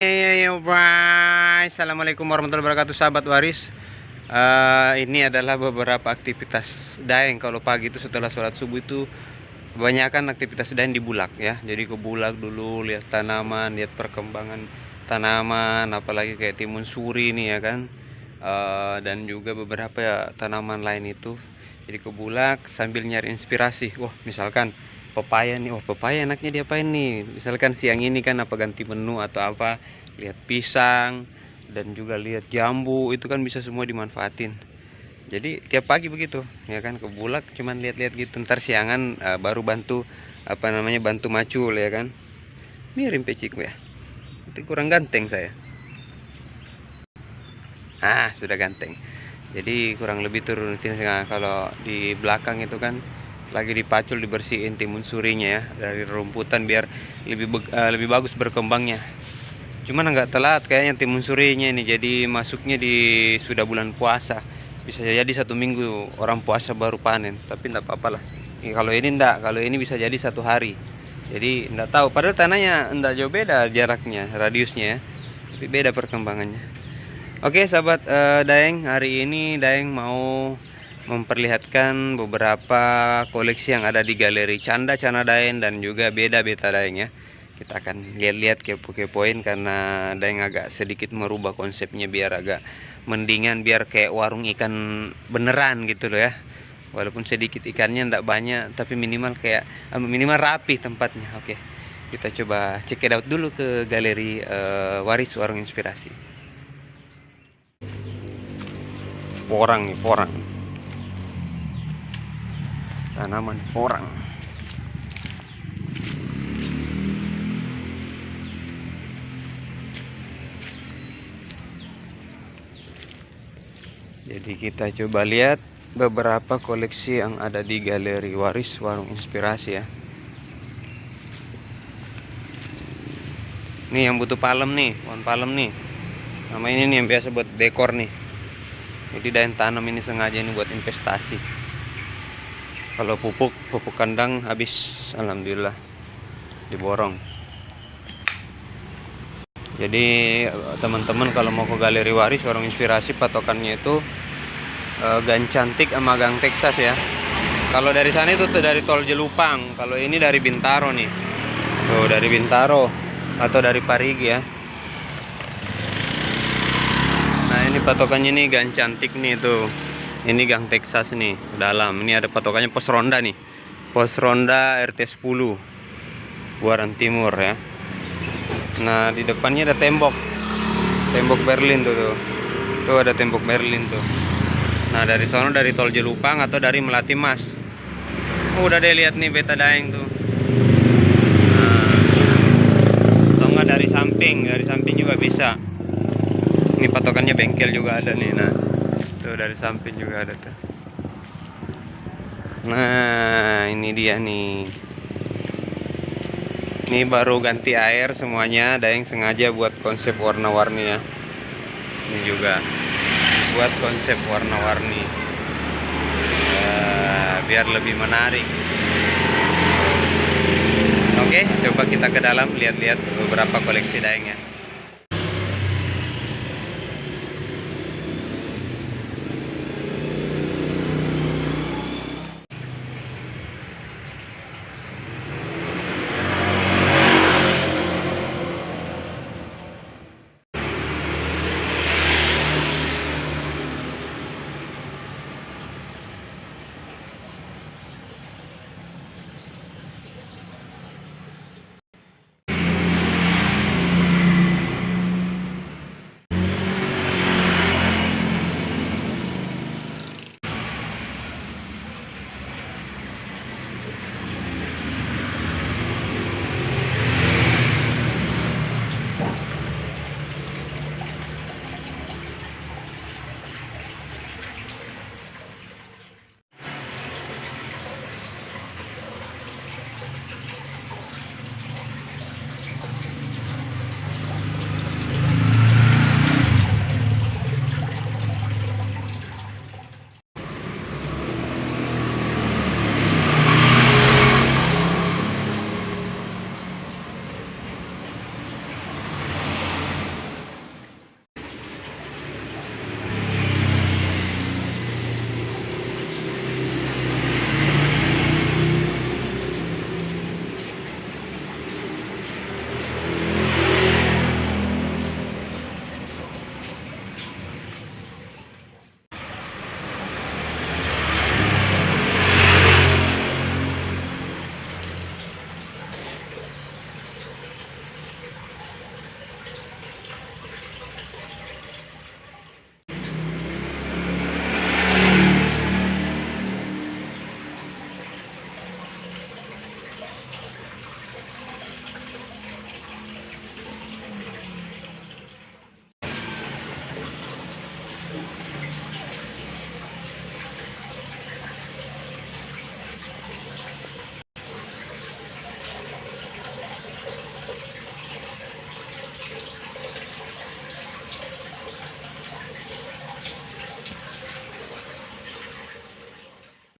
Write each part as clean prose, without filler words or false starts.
Yo bye. Assalamualaikum warahmatullahi wabarakatuh, sahabat waris. Ini adalah beberapa aktivitas Daeng kalau pagi itu setelah sholat subuh itu kebanyakan aktivitas Daeng di Bulak ya. Jadi ke Bulak dulu, lihat tanaman, lihat perkembangan tanaman, apalagi kayak timun suri ini ya kan. Dan juga beberapa ya, tanaman lain itu. Jadi ke Bulak sambil nyari inspirasi. Wah, misalkan pepaya nih, wah pepaya enaknya diapain nih, misalkan siang ini kan apa ganti menu atau apa, lihat pisang dan juga lihat jambu, itu kan bisa semua dimanfaatin. Jadi tiap pagi begitu ya kan, ke Bulak cuman lihat-lihat gitu, ntar siangan baru bantu apa namanya, bantu macul ya kan. Mirim peciku ya, itu kurang ganteng saya. Sudah ganteng. Jadi kurang lebih turun. Nah, kalau di belakang itu kan lagi dipacul, dibersihin timun surinya ya dari rumputan biar lebih bagus berkembangnya. Cuman nggak telat kayaknya timun surinya ini, jadi masuknya di sudah bulan puasa. Bisa jadi 1 minggu orang puasa baru panen, tapi enggak apa-apa lah. Kalau ini enggak, kalau ini bisa jadi 1 hari. Jadi enggak tahu, padahal tanahnya enggak jauh beda jaraknya, radiusnya ya. Tapi beda perkembangannya. Oke sahabat Daeng, hari ini Daeng mau memperlihatkan beberapa koleksi yang ada di galeri Canda Cana Daeng dan juga Beda Beta Daeng ya. Kita akan lihat-lihat, kepo-kepoin, karena Daeng agak sedikit merubah konsepnya biar agak mendingan, biar kayak warung ikan beneran gitu loh ya. Walaupun sedikit ikannya enggak banyak, tapi minimal kayak minimal rapi tempatnya. Oke, kita coba check it out dulu ke galeri Waris Warung Inspirasi. Porang nih, porang. Tanaman porang. Jadi kita coba lihat beberapa koleksi yang ada di galeri Waris Warung Inspirasi ya. Nih yang butuh palem nih, pohon palem nih. Nama ini nih yang biasa buat dekor nih. Jadi daun tanam ini sengaja ini buat investasi. Kalau pupuk kandang habis, alhamdulillah diborong. Jadi teman-teman kalau mau ke galeri Waris Warung Inspirasi, patokannya itu Gang Cantik sama Gang Texas ya. Kalau dari sana itu dari Tol Jelupang, kalau ini dari Bintaro nih. Tuh dari Bintaro atau dari Parigi ya. Nah ini patokannya nih Gang Cantik nih tuh. Ini Gang Texas nih dalam. Ini ada patokannya pos ronda nih. Pos ronda RT 10 Buaran Timur ya. Nah di depannya ada tembok Berlin tuh. Tuh ada tembok Berlin tuh. Nah dari sana dari Tol Jelupang atau dari Melati Mas. Udah deh lihat nih Beta Daeng tuh. Nah, atau enggak dari samping juga bisa. Ini patokannya bengkel juga ada nih. Nah tuh dari samping juga ada tuh. Nah ini dia nih. Ini baru ganti air semuanya, ada yang sengaja buat konsep warna-warni ya. Ini juga buat konsep warna-warni biar lebih menarik. Oke, coba kita ke dalam lihat-lihat beberapa koleksi daengnya.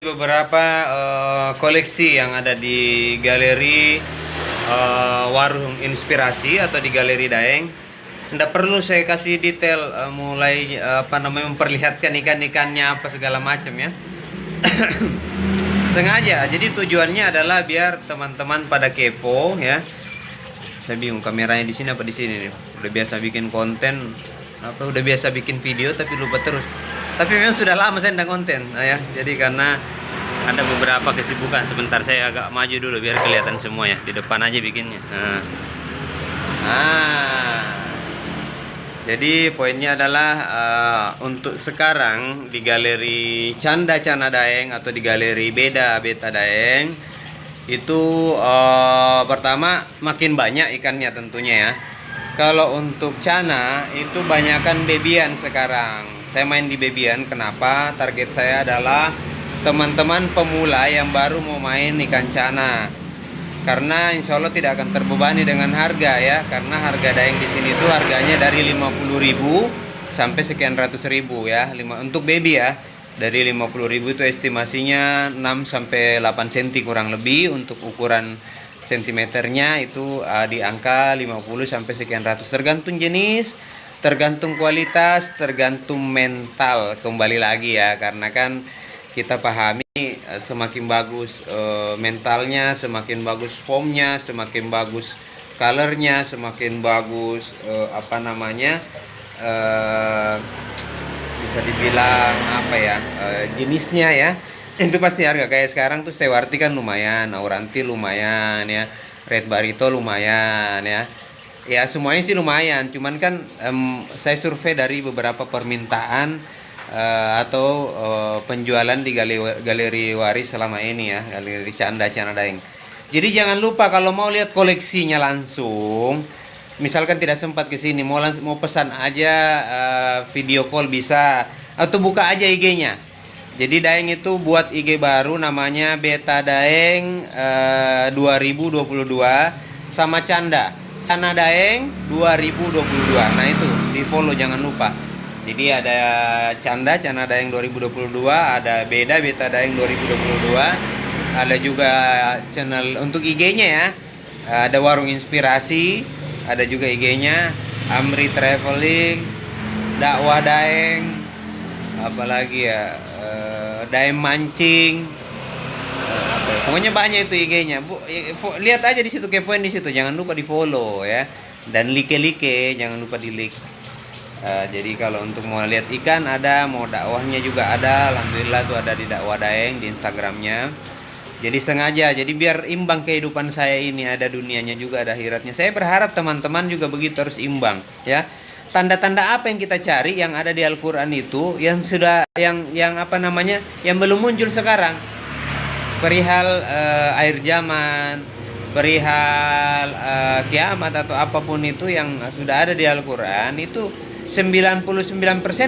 Beberapa koleksi yang ada di galeri warung inspirasi atau di galeri Daeng. Tidak perlu saya kasih detail mulai memperlihatkan ikan-ikannya apa segala macam ya. Sengaja, jadi tujuannya adalah biar teman-teman pada kepo ya. Saya bingung kameranya di sini apa di sini nih. Udah biasa bikin konten, udah biasa bikin video tapi lupa terus. Tapi memang sudah lama saya tidak konten ya. Jadi karena ada beberapa kesibukan. Sebentar saya agak maju dulu biar kelihatan semua ya. Di depan aja bikinnya. Jadi poinnya adalah untuk sekarang di galeri Canda Cana Daeng atau di galeri Beda Beta Daeng itu pertama makin banyak ikannya tentunya ya. Kalau untuk Cana itu banyakkan bebian sekarang. Saya main di bebian. Kenapa? Target saya adalah teman-teman pemula yang baru mau main ikan Cana. Karena insya Allah tidak akan terbebani dengan harga ya, karena harga Daeng di sini itu harganya dari 50.000 sampai sekian ratus ribu ya. Untuk baby ya, dari 50.000 itu estimasinya 6 sampai 8 cm kurang lebih. Untuk ukuran sentimeternya itu di angka 50 sampai sekian ratus, tergantung jenis, tergantung kualitas, tergantung mental. Kembali lagi ya, karena kan kita pahami semakin bagus mentalnya, semakin bagus formnya, semakin bagus colornya, semakin bagus bisa dibilang jenisnya ya. Itu pasti harga. Kayak sekarang tuh Stewarti kan lumayan, Auranti lumayan ya, Red Barito lumayan ya. Ya semuanya sih lumayan, cuman kan saya survei dari beberapa permintaan atau penjualan di galeri waris selama ini ya, galeri Canda Cana Daeng. Jadi jangan lupa kalau mau lihat koleksinya langsung, misalkan tidak sempat ke sini, mau pesan aja video call bisa, atau buka aja IG-nya. Jadi Daeng itu buat IG baru namanya Beta Daeng 2022 sama Canda Daeng 2022. Nah itu di follow jangan lupa. Jadi ada Canda Daeng 2022, ada Beta Daeng 2022, ada juga channel untuk IG-nya ya. Ada Warung Inspirasi, ada juga IG-nya Amri Traveling, Dakwah Daeng, apalagi ya, Daeng Mancing. Pokoknya banyak itu IG-nya. Lihat aja di situ, kepoin di situ. Jangan lupa di-follow ya. Dan like jangan lupa di-like. Jadi kalau untuk mau lihat ikan ada, mau dakwahnya juga ada. Alhamdulillah tuh ada di Dakwah Daeng di Instagramnya. Jadi sengaja, jadi biar imbang kehidupan saya ini, ada dunianya juga ada akhiratnya. Saya berharap teman-teman juga begitu, harus imbang ya. Tanda-tanda apa yang kita cari yang ada di Al-Quran itu, yang sudah yang belum muncul sekarang. Perihal akhir zaman, perihal kiamat atau apapun itu yang sudah ada di Al-Quran itu 99%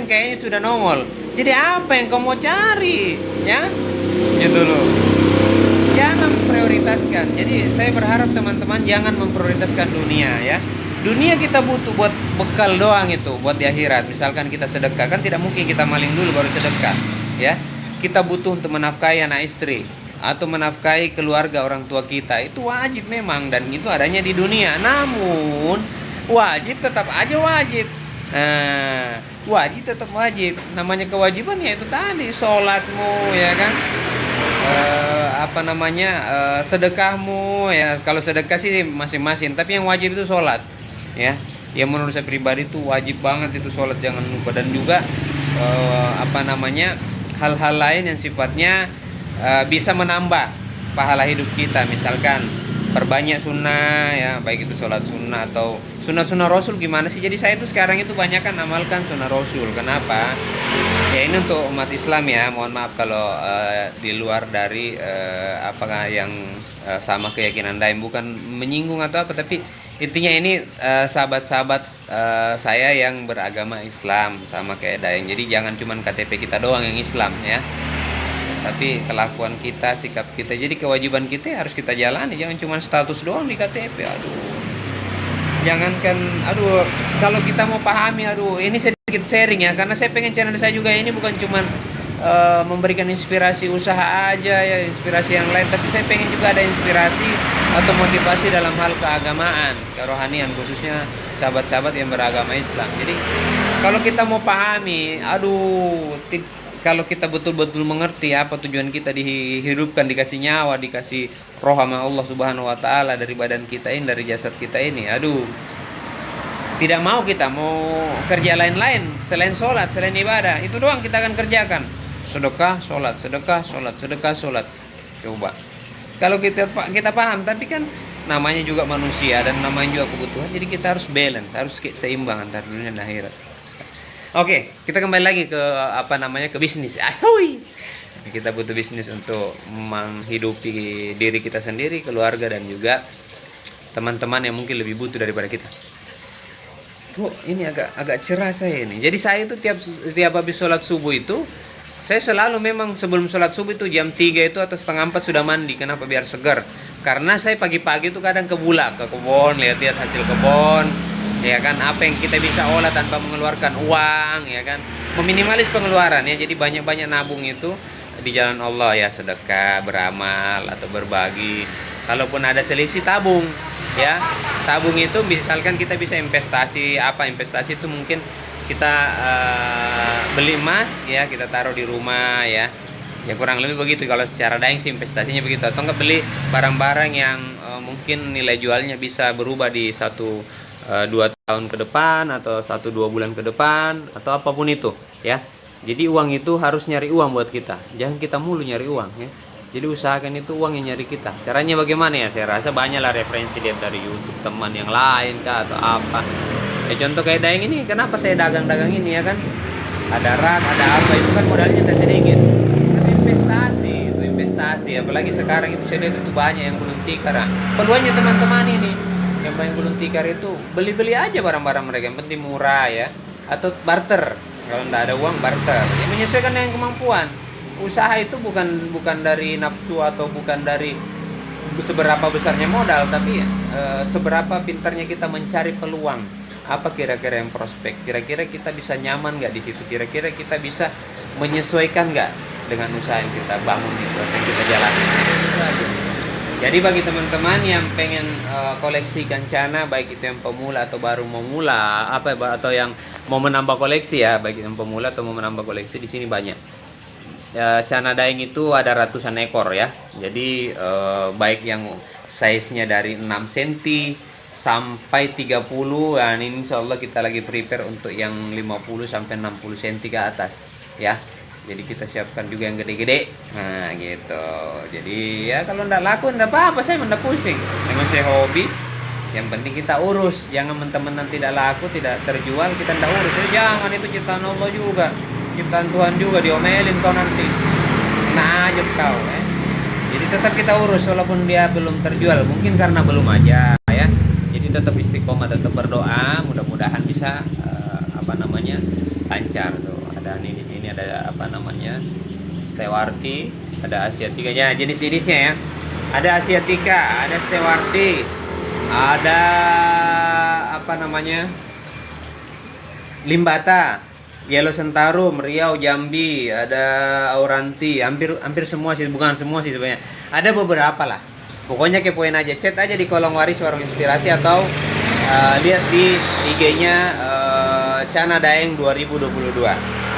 kayaknya sudah nongol. Jadi apa yang kamu mau cari ya, gitu loh. Jangan prioritaskan. Jadi saya berharap teman-teman jangan memprioritaskan dunia ya. Dunia kita butuh buat bekal doang, itu buat di akhirat. Misalkan kita sedekah, kan tidak mungkin kita maling dulu baru sedekah ya. Kita butuh untuk menafkahi anak istri atau menafkahi keluarga orang tua kita, itu wajib memang, dan itu adanya di dunia. Namun wajib tetap aja wajib. Wajib tetap wajib. Namanya kewajiban ya itu tadi, sholatmu ya kan, sedekahmu ya. Kalau sedekah sih masing-masing, tapi yang wajib itu sholat ya. Yang menurut saya pribadi itu wajib banget itu sholat, jangan lupa. Dan juga hal-hal lain yang sifatnya bisa menambah pahala hidup kita. Misalkan perbanyak sunnah ya, baik itu sholat sunnah atau sunnah Rasul. Gimana sih? Jadi saya itu sekarang itu banyak kan amalkan sunnah Rasul. Kenapa? Ya ini untuk umat Islam ya. Mohon maaf kalau di luar dari apakah yang sama keyakinan Daeng, bukan menyinggung atau apa, tapi intinya ini sahabat-sahabat saya yang beragama Islam sama kayak Daeng. Jadi jangan cuman KTP kita doang yang Islam ya, tapi kelakuan kita, sikap kita. Jadi kewajiban kita harus kita jalani, jangan cuma status doang di KTP. Jangankan, kalau kita mau pahami, ini sedikit sharing ya, karena saya pengen channel saya juga ini bukan cuma memberikan inspirasi usaha aja ya, inspirasi yang lain, tapi saya pengen juga ada inspirasi atau motivasi dalam hal keagamaan, kerohanian, khususnya sahabat-sahabat yang beragama Islam. Jadi kalau kita mau pahami, kalau kita betul-betul mengerti apa tujuan kita dihidupkan, dikasih nyawa, dikasih roh sama Allah Subhanahu wa taala dari badan kita ini, dari jasad kita ini. Tidak mau kita mau kerja lain-lain selain sholat, selain ibadah. Itu doang kita akan kerjakan. Sedekah, sholat, sedekah, sholat, sedekah, sholat. Coba. Kalau kita paham, tapi kan namanya juga manusia dan namanya juga kebutuhan. Jadi kita harus balance, harus seimbang antara dunia dan akhirat. Oke, kita kembali lagi ke ke bisnis. Kita butuh bisnis untuk menghidupi diri kita sendiri, keluarga, dan juga teman-teman yang mungkin lebih butuh daripada kita. Ini agak cerah saya ini. Jadi saya itu tiap habis sholat subuh itu, saya selalu memang sebelum sholat subuh itu jam 3 itu atau setengah 4 sudah mandi. Kenapa? Biar segar. Karena saya pagi-pagi itu kadang ke kebun, lihat-lihat hasil kebun, ya kan, apa yang kita bisa olah tanpa mengeluarkan uang, ya kan, meminimalis pengeluaran ya. Jadi banyak-banyak nabung itu di jalan Allah ya, sedekah, beramal atau berbagi. Kalaupun ada selisih, tabung ya. Tabung itu misalkan kita bisa investasi itu mungkin kita beli emas ya, kita taruh di rumah ya. Ya kurang lebih begitu kalau secara daring sih investasinya begitu. Atau enggak beli barang-barang yang mungkin nilai jualnya bisa berubah di 1-2 tahun ke depan atau 1-2 bulan ke depan atau apapun itu ya. Jadi uang itu harus nyari uang buat kita. Jangan kita mulu nyari uang ya. Jadi usahakan itu uang yang nyari kita. Caranya bagaimana ya? Saya rasa banyaklah referensi lihat dari YouTube teman yang lain kah atau apa. Ya contoh kayak daeng ini, kenapa saya dagang ini ya kan? Ada rak, ada apa, itu kan modalnya sedikit. Tapi investasi, apalagi sekarang itu saya lihat itu banyak yang gulung tikar. Peluangnya teman-teman ini yang banyak gulung tikar itu beli aja barang-barang mereka, yang penting murah ya, atau barter. Kalau tidak ada uang barter. Ya menyesuaikan dengan kemampuan. Usaha itu bukan dari nafsu atau bukan dari seberapa besarnya modal, tapi seberapa pintarnya kita mencari peluang. Apa kira-kira yang prospek? Kira-kira kita bisa nyaman nggak di situ? Kira-kira kita bisa menyesuaikan nggak dengan usaha yang kita bangun itu, yang kita jalani? Jadi bagi teman-teman yang pengen koleksi kancana, baik itu yang pemula atau baru memula, atau yang mau menambah koleksi ya, baik yang pemula atau mau menambah koleksi, di sini banyak. Ya, cana daeng itu ada ratusan ekor ya. Jadi baik yang size-nya dari 6 cm sampai 30, dan ini insya Allah kita lagi prepare untuk yang 50 sampai 60 cm ke atas ya. Jadi kita siapkan juga yang gede-gede. Nah gitu. Jadi ya kalau ndak laku ndak apa-apa, saya ndak pusing. Memang saya hobi. Yang penting kita urus. Jangan teman-teman tidak laku, tidak terjual, kita ndak urus. Jangan, itu ciptaan Allah juga, ciptaan Tuhan juga, diomelin kau nanti. Nah aja kau ya. Jadi tetap kita urus walaupun dia belum terjual. Mungkin karena belum aja ya. Jadi tetap istiqomah, tetap berdoa, mudah-mudahan bisa lancar tuh. Ada nih di sini ada Stewarti, ada Asiatica ya, jenis-jenisnya ya. Ada Asiatica, ada Stewarti, ada Limbata, Yellow Centarum, Riau, Jambi, ada Auranti, hampir semua sih, bukan semua sih sebenarnya. Ada beberapa lah. Pokoknya kepoin aja, chat aja di kolom waris Warung Inspirasi atau lihat di IG-nya Cana Daeng 2022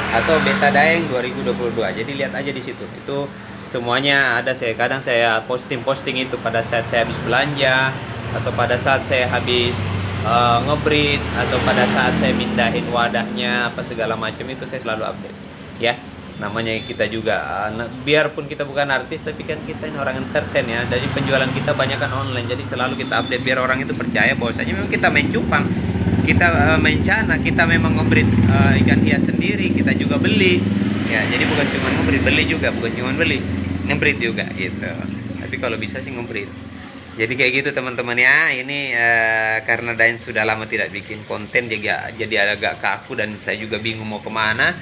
atau Beta Daeng 2022. Jadi lihat aja di situ. Itu semuanya ada. Kadang saya posting itu pada saat saya habis belanja atau pada saat saya habis ngebreed atau pada saat saya mindahin wadahnya apa segala macam, itu saya selalu update ya. Namanya kita juga biarpun kita bukan artis, tapi kan kita ini orang entertain ya. Dari penjualan kita banyak kan online, jadi selalu kita update biar orang itu percaya bahwasanya memang kita main cupang, kita main cana, kita memang ngebreed ikan hias sendiri, kita juga beli ya. Jadi bukan cuma ngebreed, beli juga, bukan cuma beli, ngebreed juga gitu. Tapi kalau bisa sih ngebreed. Jadi kayak gitu teman-teman ya. Ini karena Daeng sudah lama tidak bikin konten, jadi agak kaku dan saya juga bingung mau kemana.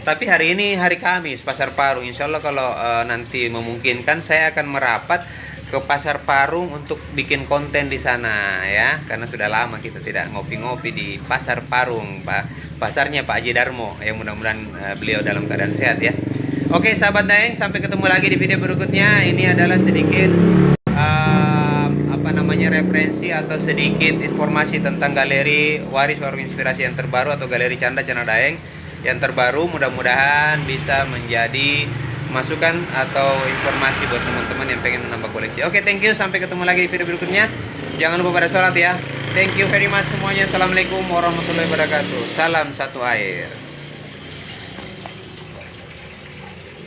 Tapi hari ini hari Kamis, Pasar Parung. Insya Allah kalau nanti memungkinkan, saya akan merapat ke Pasar Parung untuk bikin konten di sana ya. Karena sudah lama kita tidak ngopi-ngopi di Pasar Parung, pasarnya Pak Haji Darmo. Yang mudah-mudahan beliau dalam keadaan sehat ya. Oke sahabat Daeng, sampai ketemu lagi di video berikutnya. Ini adalah sedikit referensi atau sedikit informasi tentang galeri Waris Warung Inspirasi yang terbaru atau galeri Canda Canda Daeng yang terbaru. Mudah-mudahan bisa menjadi masukan atau informasi buat teman-teman yang pengen menambah koleksi. Oke, thank you, sampai ketemu lagi di video berikutnya. Jangan lupa pada sholat ya. Thank you very much semuanya. Assalamualaikum warahmatullahi wabarakatuh. Salam satu air.